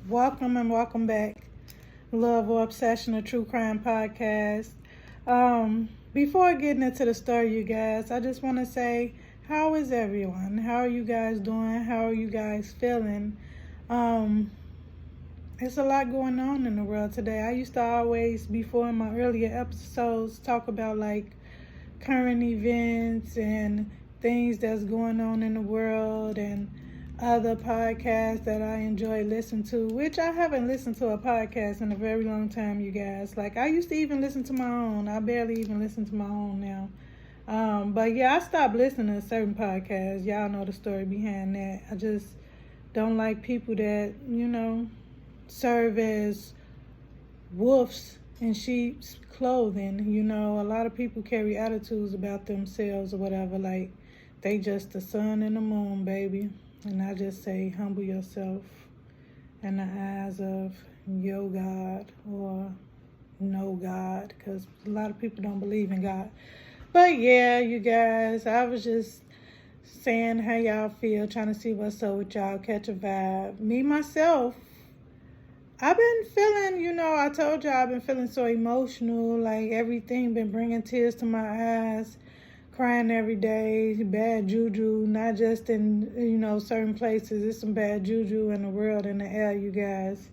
Welcome and welcome back. Love or Obsession, a true crime podcast. Before getting into the story, you guys, I just want to say, how is everyone? How are you guys doing? How are you guys feeling? Um, it's a lot going on in the world today. I used to always, before in my earlier episodes, talk about like current events and things that's going on in the world and other podcasts that I enjoy listening to, which I haven't listened to a podcast in a very long time, you guys. Like, I used to even listen to my own. I barely even listen to my own now. But yeah, I stopped listening to certain podcasts. Y'all know the story behind that. I just don't like people that, serve as wolves in sheep's clothing. A lot of people carry attitudes about themselves or whatever, like they just the sun and the moon, baby. And I just say, humble yourself in the eyes of your God or no God, because a lot of people don't believe in God. But yeah, you guys, I was just saying how y'all feel, trying to see what's up with y'all, catch a vibe. Me, myself, I've been feeling, I told y'all I've been feeling so emotional, like everything been bringing tears to my eyes, crying every day, bad juju, not just in, certain places. It's some bad juju in the world, in the air, you guys.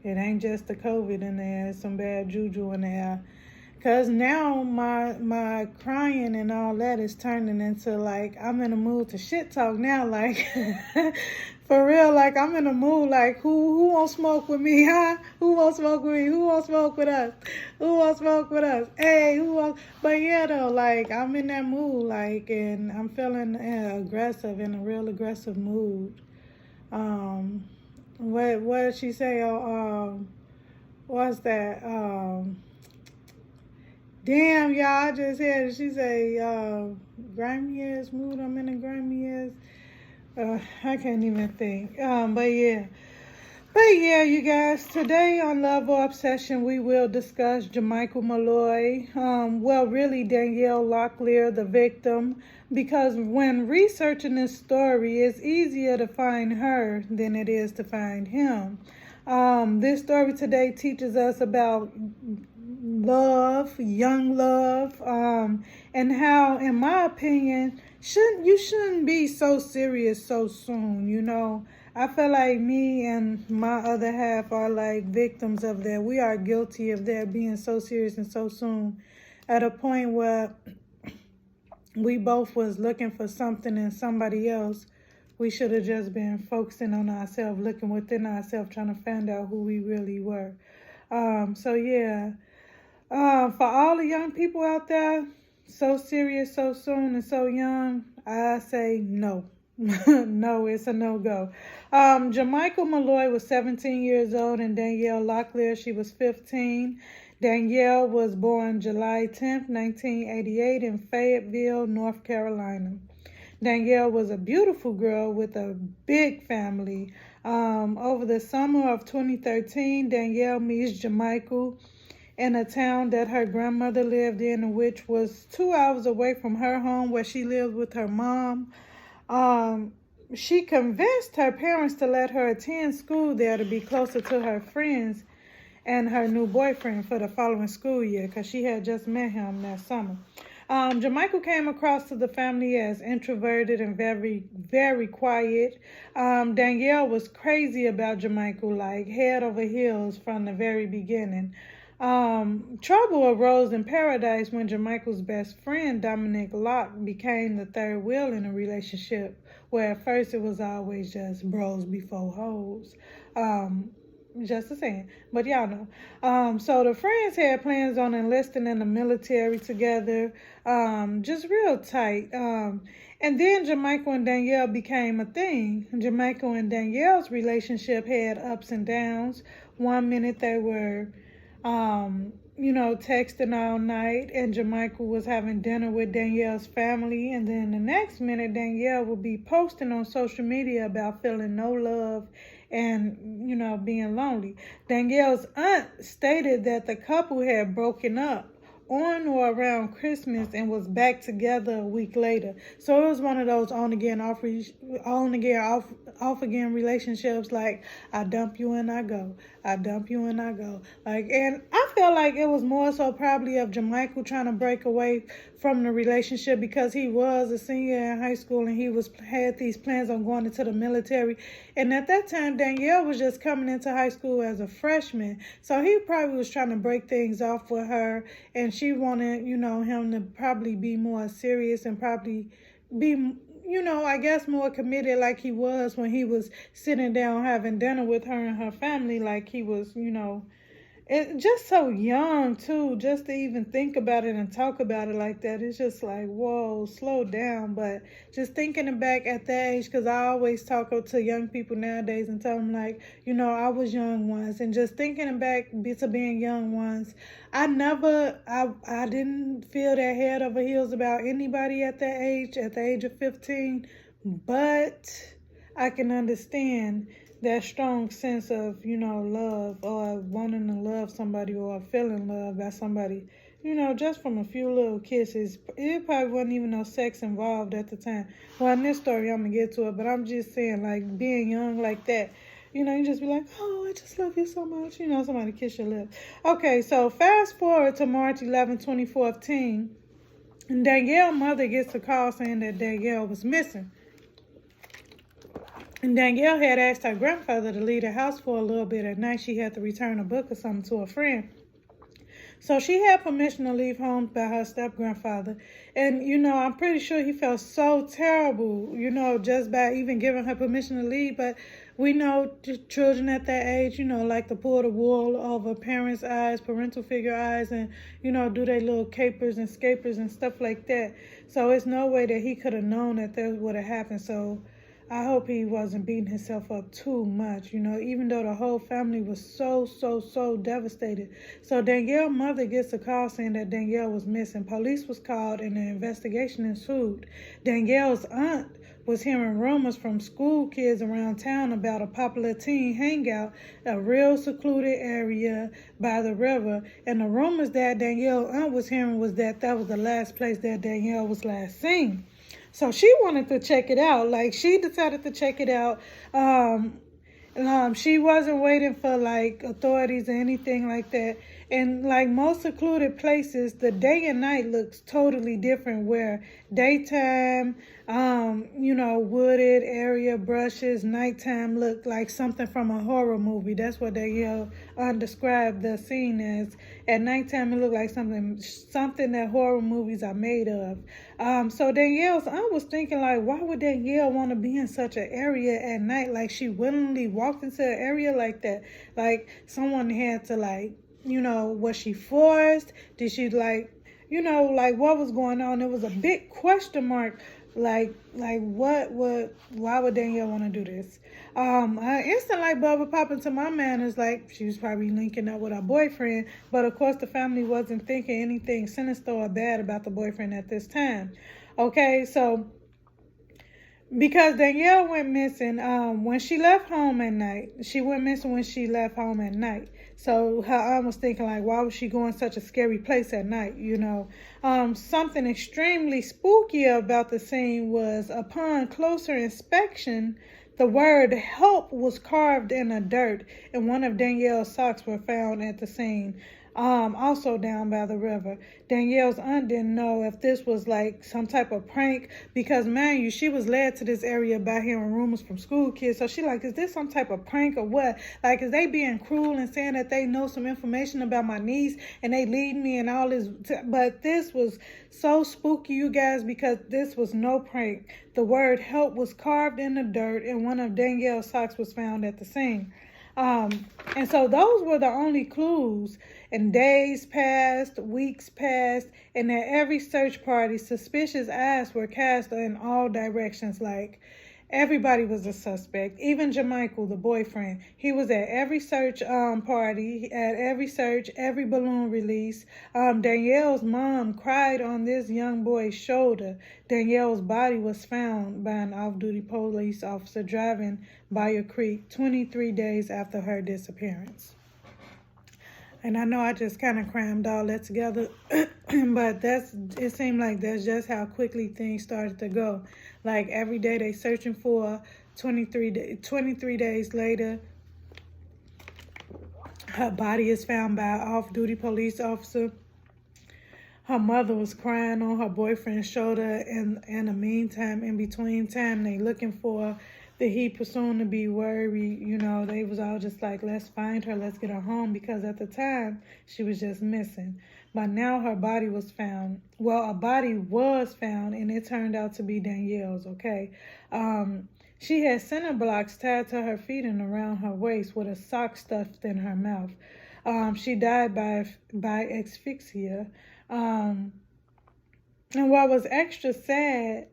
It ain't just the COVID in the air, it's some bad juju in the air. Because now my crying and all that is turning into, like, I'm in a mood to shit talk now, like, for real, like, I'm in a mood, like, who won't smoke with me, huh? Who won't smoke with me? Who won't smoke with us? Who won't smoke with us? Hey, who won't? But yeah, though, like, I'm in that mood, like, and I'm feeling aggressive, in a real aggressive mood. What did she say? What's that? Damn, y'all, I just heard it. She say, grimy ass mood. I'm in a grimy ass. I can't even think. But yeah. But yeah, you guys, today on Love or Obsession, we will discuss Jamichael Malloy. Really Danielle Locklear, the victim, because when researching this story, it's easier to find her than it is to find him. This story today teaches us about love, young love, and how, in my opinion, you shouldn't be so serious so soon. I feel like me and my other half are like victims of that. We are guilty of that, being so serious and so soon, at a point where we both was looking for something in somebody else. We should have just been focusing on ourselves, looking within ourselves, trying to find out who we really were. So yeah. For all the young people out there, so serious, so soon, and so young, I say no. No, it's a no-go. Jamichael Malloy was 17 years old, and Danielle Locklear, she was 15. Danielle was born July 10th, 1988 in Fayetteville, North Carolina. Danielle was a beautiful girl with a big family. Over the summer of 2013, Danielle meets Jamichael in a town that her grandmother lived in, which was 2 hours away from her home where she lived with her mom. She convinced her parents to let her attend school there to be closer to her friends and her new boyfriend for the following school year, because she had just met him that summer. Jamichael came across to the family as introverted and very, very quiet. Danielle was crazy about Jamichael, like head over heels from the very beginning. Trouble arose in paradise when Jamichael's best friend, Dominic Locke, became the third wheel in a relationship, where at first it was always just bros before hoes. Just a saying, but y'all know. So the friends had plans on enlisting in the military together, just real tight. And then Jamichael and Danielle became a thing. Jamichael and Danielle's relationship had ups and downs. One minute they were texting all night, and Jamichael was having dinner with Danielle's family, and then the next minute Danielle would be posting on social media about feeling no love and, being lonely. Danielle's aunt stated that the couple had broken up on or around Christmas and was back together a week later. So it was one of those on again, off again relationships. Like, I dump you and I go, I dump you and I go. Like, and I felt like it was more so probably of Jermichael trying to break away from the relationship because he was a senior in high school and he had these plans on going into the military. And at that time, Danielle was just coming into high school as a freshman. So he probably was trying to break things off with her, and she wanted, him to probably be more serious and probably be, I guess more committed like he was when he was sitting down having dinner with her and her family, like he was, just so young too, just to even think about it and talk about it like that. It's just like, whoa, slow down. But just thinking back at that age, because I always talk to young people nowadays and tell them, like, I was young once, and just thinking back to being young once, I didn't feel that head over heels about anybody at the age of 15, but I can understand that strong sense of, love, or wanting to love somebody or feeling loved by somebody, just from a few little kisses. It probably wasn't even no sex involved at the time. Well, in this story, I'm going to get to it, but I'm just saying, like, being young like that, you just be like, oh, I just love you so much. Somebody kiss your lips. Okay, so fast forward to March 11, 2014, and Danielle's mother gets a call saying that Danielle was missing. And Danielle had asked her grandfather to leave the house for a little bit at night. She had to return a book or something to a friend. So she had permission to leave home by her step-grandfather. And, I'm pretty sure he felt so terrible, just by even giving her permission to leave. But we know children at that age, like to pull the wool over parents' eyes, parental figure eyes, and, do their little capers and scapers and stuff like that. So it's no way that he could have known that that would have happened. So I hope he wasn't beating himself up too much, even though the whole family was so devastated. So Danielle's mother gets a call saying that Danielle was missing. Police was called and an investigation ensued. Danielle's aunt was hearing rumors from school kids around town about a popular teen hangout, a real secluded area by the river. And the rumors that Danielle's aunt was hearing was that was the last place that Danielle was last seen. So she wanted to check it out. Like, she decided to check it out. She wasn't waiting for, like, authorities or anything like that. And, like most secluded places, the day and night looks totally different, where daytime, wooded area, brushes, nighttime look like something from a horror movie. That's what they described the scene as. At nighttime, it looked like something that horror movies are made of. So Danielle's aunt was thinking, like, why would Danielle want to be in such an area at night? Like, she willingly walked into an area like that. Like, someone had to, like, was she forced? Did she, like, what was going on? It was a big question mark. Why would Danielle want to do this? An instant light bulb would pop into my mind is like, she was probably linking up with her boyfriend, but of course the family wasn't thinking anything sinister or bad about the boyfriend at this time. Okay, so because Danielle went missing when she left home at night. She went missing when she left home at night. So her aunt was thinking, like, why was she going such a scary place at night, Something extremely spooky about the scene was, upon closer inspection, the word help was carved in the dirt, and one of Danielle's socks were found at the scene. Also down by the river. Danielle's aunt didn't know if this was like some type of prank, because, mind you, she was led to this area by hearing rumors from school kids. So she like, is this some type of prank or what? Like, is they being cruel and saying that they know some information about my niece and they lead me and all this? But this was so spooky, you guys, because this was no prank. The word help was carved in the dirt, and one of Danielle's socks was found at the scene. And so those were the only clues. And days passed, weeks passed, and at every search party, suspicious eyes were cast in all directions. Like, everybody was a suspect. Even Jermichael, the boyfriend, he was at every search party, at every search, every balloon release. Danielle's mom cried on this young boy's shoulder. Danielle's body was found by an off-duty police officer driving by a creek 23 days after her disappearance. And I know I just kind of crammed all that together, but it seemed like that's just how quickly things started to go. Like every day they searching for her. 23 days later, her body is found by an off-duty police officer. Her mother was crying on her boyfriend's shoulder, and in the meantime, in between time, they looking for her. That he presumed to be worried, they was all just like, let's find her, let's get her home, because at the time, she was just missing. But now her body was found. Well, a body was found, and it turned out to be Danielle's, okay? She had cinder blocks tied to her feet and around her waist with a sock stuffed in her mouth. She died by asphyxia. And what was extra sad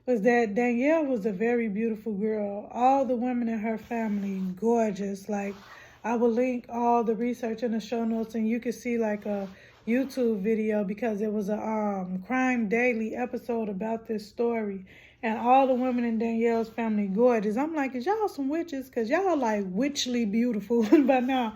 was that Danielle was a very beautiful girl. All the women in her family, gorgeous. Like, I will link all the research in the show notes, and you can see like a YouTube video, because it was a Crime Daily episode about this story. And all the women in Danielle's family, gorgeous. I'm like, is y'all some witches? Because y'all like witchly beautiful. But no.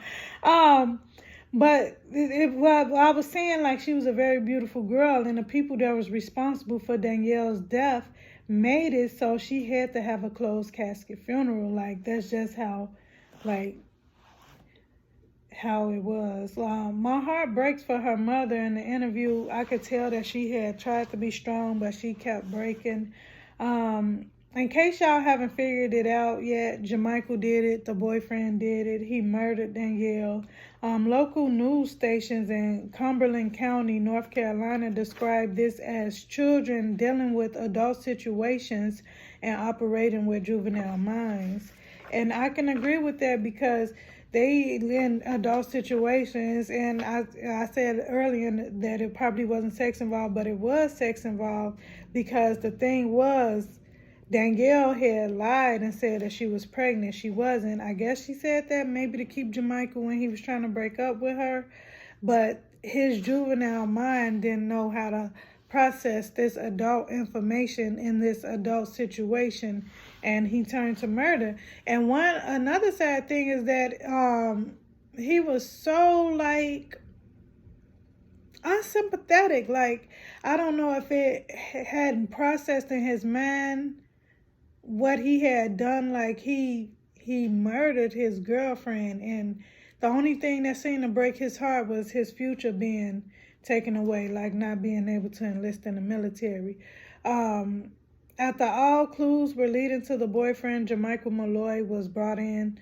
But well, I was saying, like, she was a very beautiful girl, and the people that was responsible for Danielle's death made it so she had to have a closed casket funeral. Like, that's just how it was. My heart breaks for her mother. In the interview, I could tell that she had tried to be strong, but she kept breaking. In case y'all haven't figured it out yet, Jermichael did it. The boyfriend did it. He murdered Danielle. Local news stations in Cumberland County, North Carolina, described this as children dealing with adult situations and operating with juvenile minds. And I can agree with that, because they in adult situations, and I said earlier that it probably wasn't sex involved, but it was sex involved, because the thing was, Danielle had lied and said that she was pregnant. She wasn't. I guess she said that maybe to keep Jermichael when he was trying to break up with her. But his juvenile mind didn't know how to process this adult information in this adult situation, and he turned to murder. And another sad thing is that he was so like unsympathetic. Like, I don't know if it hadn't processed in his mind what he had done. Like, he murdered his girlfriend, and the only thing that seemed to break his heart was his future being taken away, like not being able to enlist in the military. After all clues were leading to the boyfriend, Jermichael Malloy was brought in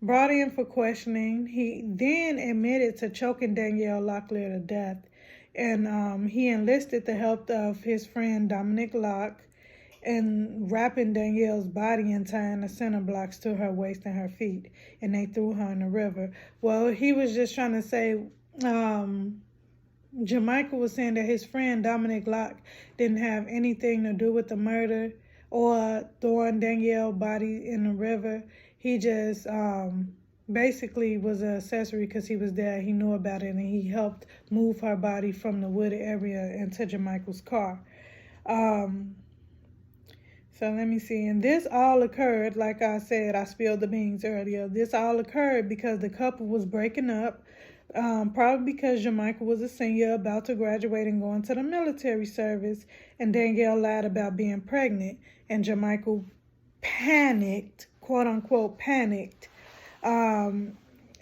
for questioning. He then admitted to choking Danielle Locklear to death, and he enlisted the help of his friend Dominic Locke and wrapping Danielle's body and tying the cinder blocks to her waist and her feet, and they threw her in the river. Well, he was just trying to say, Jermichael was saying that his friend Dominic Locke didn't have anything to do with the murder or throwing Danielle's body in the river. He just basically was an accessory because he was there. He knew about it, and he helped move her body from the wooded area into Jermichael's car. So let me see. And this all occurred, like I said, I spilled the beans earlier. This all occurred because the couple was breaking up, probably because Jermichael was a senior about to graduate and go into the military service, and Danielle lied about being pregnant, and Jermichael panicked, quote unquote panicked.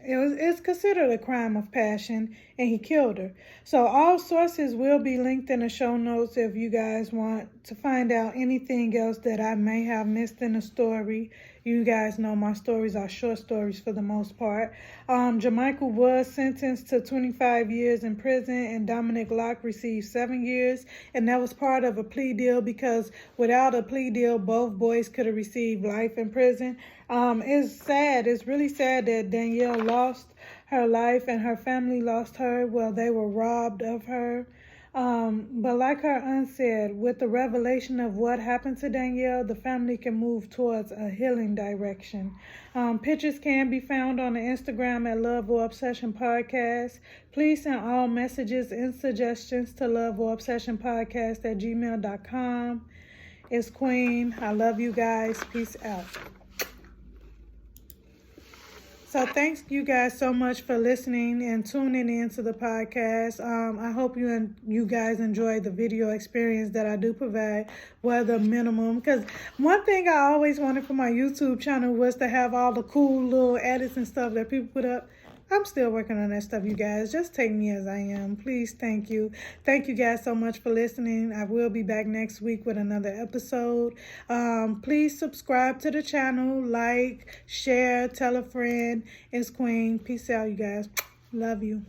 It's considered a crime of passion, and he killed her. So all sources will be linked in the show notes if you guys want to find out anything else that I may have missed in the story. You guys know my stories are short stories for the most part. Jermichael was sentenced to 25 years in prison, and Dominic Locke received 7 years, and that was part of a plea deal, because without a plea deal, both boys could have received life in prison. It's sad. It's really sad that Danielle lost her life and her family lost her. Well, they were robbed of her. But like her aunt said, with the revelation of what happened to Danielle, the family can move towards a healing direction. Pictures can be found on the Instagram at Love or Obsession Podcast. Please send all messages and suggestions to loveorobsessionpodcast@gmail.com. It's Queen. I love you guys. Peace out. So thanks you guys so much for listening and tuning in to the podcast. I hope you guys enjoy the video experience that I do provide, whether minimum. Because one thing I always wanted for my YouTube channel was to have all the cool little edits and stuff that people put up. I'm still working on that stuff, you guys. Just take me as I am. Please, thank you. Thank you guys so much for listening. I will be back next week with another episode. Please subscribe to the channel, like, share, tell a friend. It's Queen. Peace out, you guys. Love you.